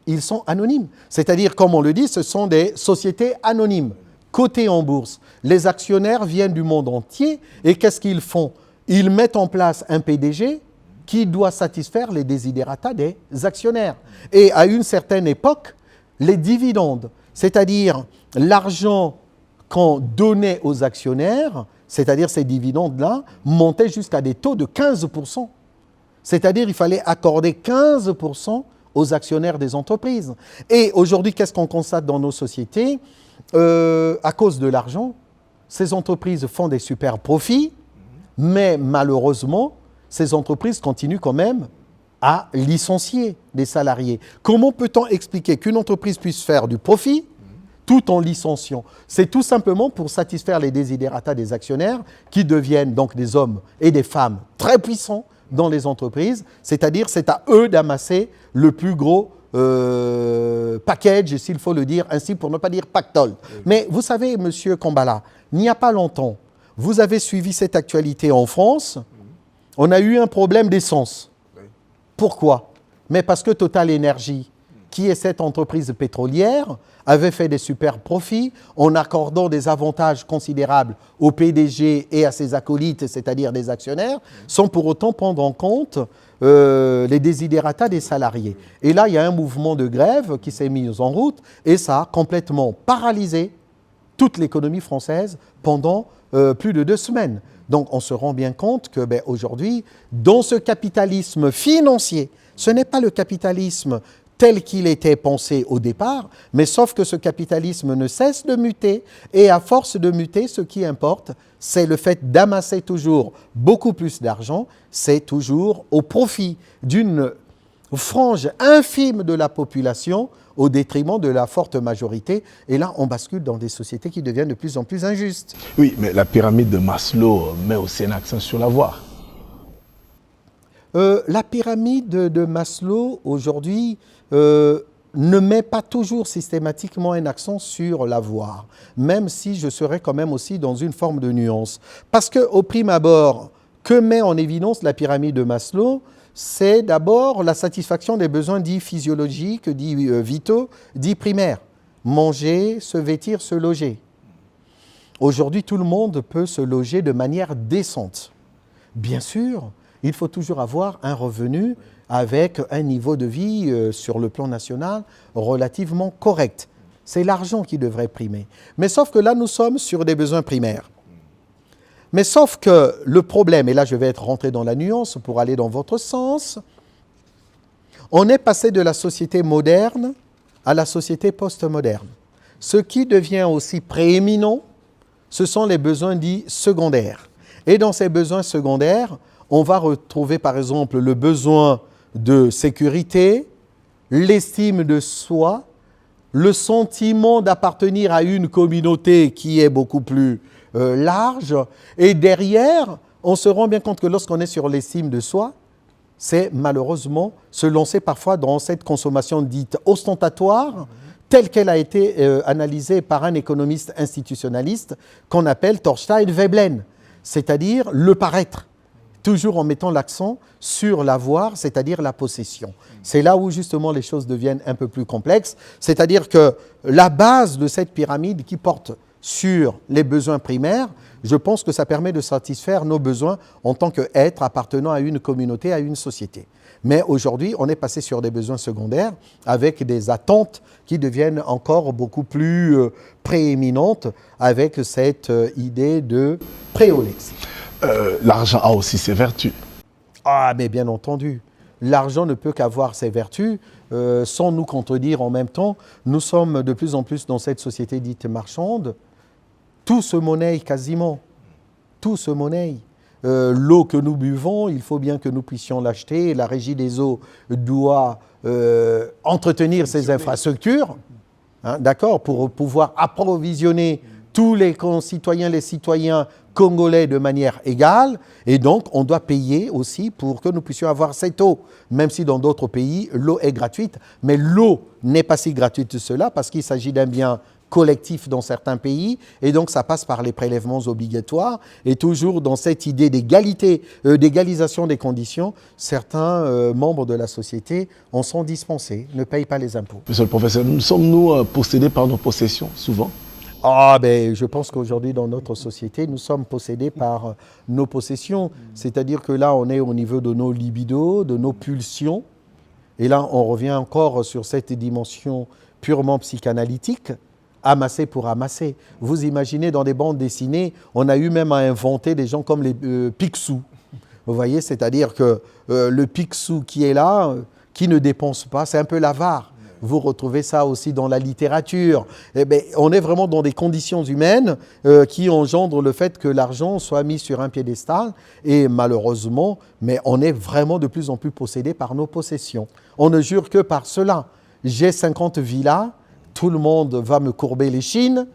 Ils sont anonymes. C'est-à-dire, comme on le dit, ce sont des sociétés anonymes, cotées en bourse. Les actionnaires viennent du monde entier et qu'est-ce qu'ils font? Ils mettent en place un PDG qui doit satisfaire les desiderata des actionnaires. Et à une certaine époque, les dividendes, c'est-à-dire l'argent qu'on donnait aux actionnaires, c'est-à-dire ces dividendes-là, montaient jusqu'à des taux de 15%. C'est-à-dire qu'il fallait accorder 15% aux actionnaires des entreprises. Et aujourd'hui, qu'est-ce qu'on constate dans nos sociétés? À cause de l'argent, ces entreprises font des super profits, mais malheureusement, ces entreprises continuent quand même à licencier des salariés. Comment peut-on expliquer qu'une entreprise puisse faire du profit tout en licenciant? C'est tout simplement pour satisfaire les desiderata des actionnaires qui deviennent donc des hommes et des femmes très puissants dans les entreprises, c'est-à-dire c'est à eux d'amasser le plus gros package, s'il faut le dire ainsi, pour ne pas dire pactole. Oui. Mais vous savez, Monsieur Kambala, il n'y a pas longtemps, vous avez suivi cette actualité en France, on a eu un problème d'essence. Oui. Pourquoi? Mais parce que Total Energy, qui est cette entreprise pétrolière, avait fait des super profits en accordant des avantages considérables au PDG et à ses acolytes, c'est-à-dire des actionnaires, sans pour autant prendre en compte les desiderata des salariés. Et là, il y a un mouvement de grève qui s'est mis en route et ça a complètement paralysé toute l'économie française pendant plus de 2 semaines. Donc, on se rend bien compte que aujourd'hui, dans ce capitalisme financier, ce n'est pas le capitalisme tel qu'il était pensé au départ, mais sauf que ce capitalisme ne cesse de muter, et à force de muter, ce qui importe, c'est le fait d'amasser toujours beaucoup plus d'argent, c'est toujours au profit d'une frange infime de la population, au détriment de la forte majorité. Et là, on bascule dans des sociétés qui deviennent de plus en plus injustes. Oui, mais la pyramide de Maslow met aussi un accent sur l'avoir. La pyramide de Maslow, aujourd'hui, ne met pas toujours systématiquement un accent sur l'avoir, même si je serais quand même aussi dans une forme de nuance. Parce qu'au prime abord, que met en évidence la pyramide de Maslow? C'est d'abord la satisfaction des besoins dits physiologiques, dits vitaux, dits primaires. Manger, se vêtir, se loger. Aujourd'hui, tout le monde peut se loger de manière décente. Bien sûr, il faut toujours avoir un revenu avec un niveau de vie sur le plan national relativement correct. C'est l'argent qui devrait primer. Mais sauf que là, nous sommes sur des besoins primaires. Mais sauf que le problème, et là je vais être rentré dans la nuance pour aller dans votre sens, on est passé de la société moderne à la société postmoderne. Ce qui devient aussi prééminent, ce sont les besoins dits secondaires. Et dans ces besoins secondaires, on va retrouver par exemple le besoin de sécurité, l'estime de soi, le sentiment d'appartenir à une communauté qui est beaucoup plus large. Et derrière, on se rend bien compte que lorsqu'on est sur l'estime de soi, c'est malheureusement se lancer parfois dans cette consommation dite ostentatoire, telle qu'elle a été analysée par un économiste institutionnaliste qu'on appelle Thorstein Veblen, c'est-à-dire le paraître, toujours en mettant l'accent sur l'avoir, c'est-à-dire la possession. C'est là où justement les choses deviennent un peu plus complexes, c'est-à-dire que la base de cette pyramide qui porte sur les besoins primaires, je pense que ça permet de satisfaire nos besoins en tant qu'être appartenant à une communauté, à une société. Mais aujourd'hui, on est passé sur des besoins secondaires avec des attentes qui deviennent encore beaucoup plus prééminentes avec cette idée de préolexie. L'argent a aussi ses vertus. Ah, mais bien entendu. L'argent ne peut qu'avoir ses vertus. Sans nous contredire en même temps, nous sommes de plus en plus dans cette société dite marchande. Tout se monnaie quasiment. Tout se monnaie. L'eau que nous buvons, il faut bien que nous puissions l'acheter. La régie des eaux doit entretenir ces infrastructures, hein, d'accord, pour pouvoir approvisionner tous les concitoyens, les citoyens congolais de manière égale. Et donc, on doit payer aussi pour que nous puissions avoir cette eau. Même si dans d'autres pays, l'eau est gratuite. Mais l'eau n'est pas si gratuite que cela parce qu'il s'agit d'un bien collectif dans certains pays, et donc ça passe par les prélèvements obligatoires, et toujours dans cette idée d'égalité, d'égalisation des conditions, certains membres de la société en sont dispensés, ne payent pas les impôts. Monsieur le professeur, sommes-nous possédés par nos possessions, souvent? Ah ben, je pense qu'aujourd'hui, dans notre société, nous sommes possédés par nos possessions. C'est-à-dire que là, on est au niveau de nos libidos, de nos pulsions. Et là, on revient encore sur cette dimension purement psychanalytique, amasser pour amasser. Vous imaginez, dans des bandes dessinées, on a eu même à inventer des gens comme les Picsou. Vous voyez, c'est-à-dire que le Picsou qui est là, qui ne dépense pas, c'est un peu l'avare. Vous retrouvez ça aussi dans la littérature. Eh bien, on est vraiment dans des conditions humaines qui engendrent le fait que l'argent soit mis sur un piédestal. Et malheureusement, mais on est vraiment de plus en plus possédé par nos possessions. On ne jure que par cela. J'ai 50 villas, tout le monde va me courber les chines,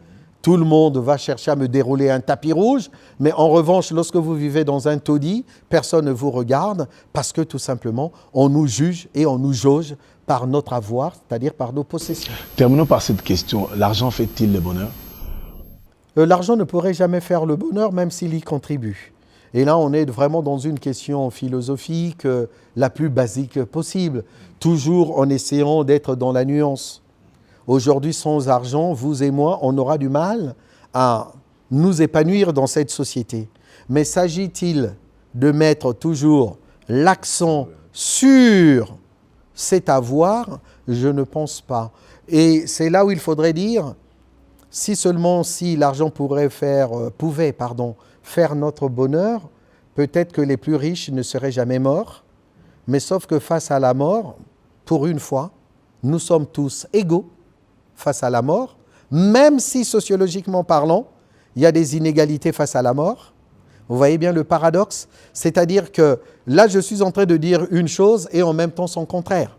tout le monde va chercher à me dérouler un tapis rouge. Mais en revanche, lorsque vous vivez dans un taudis, personne ne vous regarde parce que tout simplement, on nous juge et on nous jauge par notre avoir, c'est-à-dire par nos possessions. Terminons par cette question. L'argent fait-il le bonheur? L'argent ne pourrait jamais faire le bonheur, même s'il y contribue. Et là, on est vraiment dans une question philosophique la plus basique possible, toujours en essayant d'être dans la nuance. Aujourd'hui, sans argent, vous et moi, on aura du mal à nous épanouir dans cette société. Mais s'agit-il de mettre toujours l'accent sur cet avoir? Je ne pense pas. Et c'est là où il faudrait dire, si seulement si l'argent pouvait faire notre bonheur, peut-être que les plus riches ne seraient jamais morts. Mais sauf que face à la mort, pour une fois, nous sommes tous égaux face à la mort, même si sociologiquement parlant, il y a des inégalités face à la mort. Vous voyez bien le paradoxe? C'est-à-dire que là, je suis en train de dire une chose et en même temps son contraire.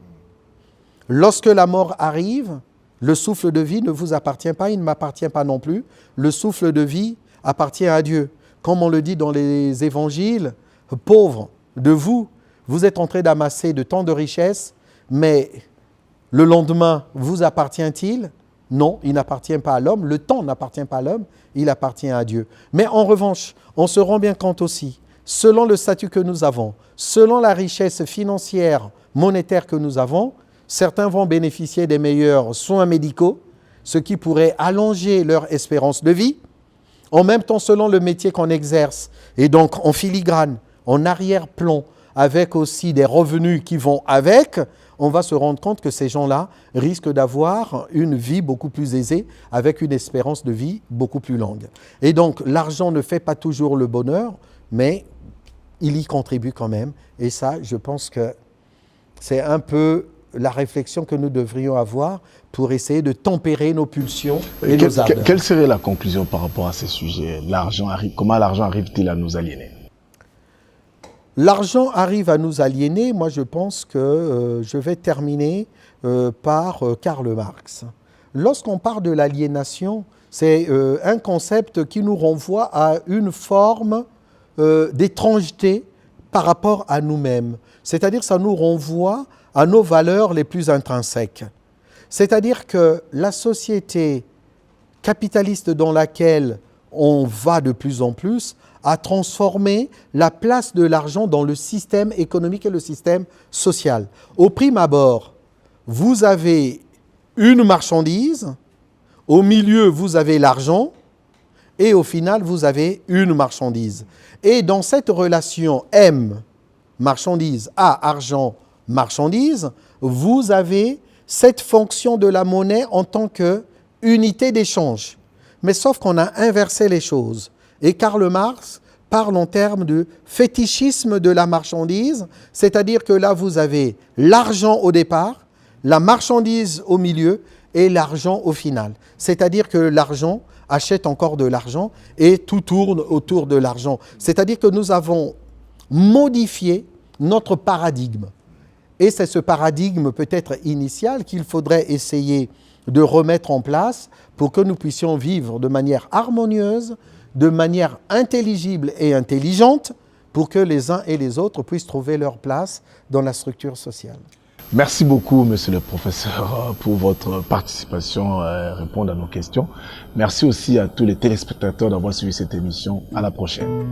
Lorsque la mort arrive, le souffle de vie ne vous appartient pas, il ne m'appartient pas non plus. Le souffle de vie appartient à Dieu. Comme on le dit dans les évangiles, pauvres de vous, vous êtes en train d'amasser de tant de richesses, mais le lendemain, vous appartient-il? Non, il n'appartient pas à l'homme. Le temps n'appartient pas à l'homme, il appartient à Dieu. Mais en revanche, on se rend bien compte aussi, selon le statut que nous avons, selon la richesse financière, monétaire que nous avons, certains vont bénéficier des meilleurs soins médicaux, ce qui pourrait allonger leur espérance de vie. En même temps, selon le métier qu'on exerce, et donc en filigrane, en arrière-plan, avec aussi des revenus qui vont avec, on va se rendre compte que ces gens-là risquent d'avoir une vie beaucoup plus aisée, avec une espérance de vie beaucoup plus longue. Et donc, l'argent ne fait pas toujours le bonheur, mais il y contribue quand même. Et ça, je pense que c'est un peu la réflexion que nous devrions avoir pour essayer de tempérer nos pulsions et nos ardeurs. Quelle serait la conclusion par rapport à ces sujets? Comment l'argent arrive-t-il à nous aliéner? L'argent arrive à nous aliéner. Moi, je pense que je vais terminer par Karl Marx. Lorsqu'on parle de l'aliénation, c'est un concept qui nous renvoie à une forme d'étrangeté par rapport à nous-mêmes. C'est-à-dire que ça nous renvoie à nos valeurs les plus intrinsèques. C'est-à-dire que la société capitaliste dans laquelle on va de plus en plus a transformé la place de l'argent dans le système économique et le système social. Au prime abord, vous avez une marchandise, au milieu vous avez l'argent et au final vous avez une marchandise. Et dans cette relation M, marchandise, A, argent, marchandise, vous avez cette fonction de la monnaie en tant qu'unité d'échange. Mais sauf qu'on a inversé les choses. Et Karl Marx parle en termes de fétichisme de la marchandise, c'est-à-dire que là, vous avez l'argent au départ, la marchandise au milieu et l'argent au final. C'est-à-dire que l'argent achète encore de l'argent et tout tourne autour de l'argent. C'est-à-dire que nous avons modifié notre paradigme. Et c'est ce paradigme peut-être initial qu'il faudrait essayer de remettre en place pour que nous puissions vivre de manière harmonieuse, de manière intelligible et intelligente, pour que les uns et les autres puissent trouver leur place dans la structure sociale. Merci beaucoup, monsieur le professeur, pour votre participation et répondre à nos questions. Merci aussi à tous les téléspectateurs d'avoir suivi cette émission. À la prochaine.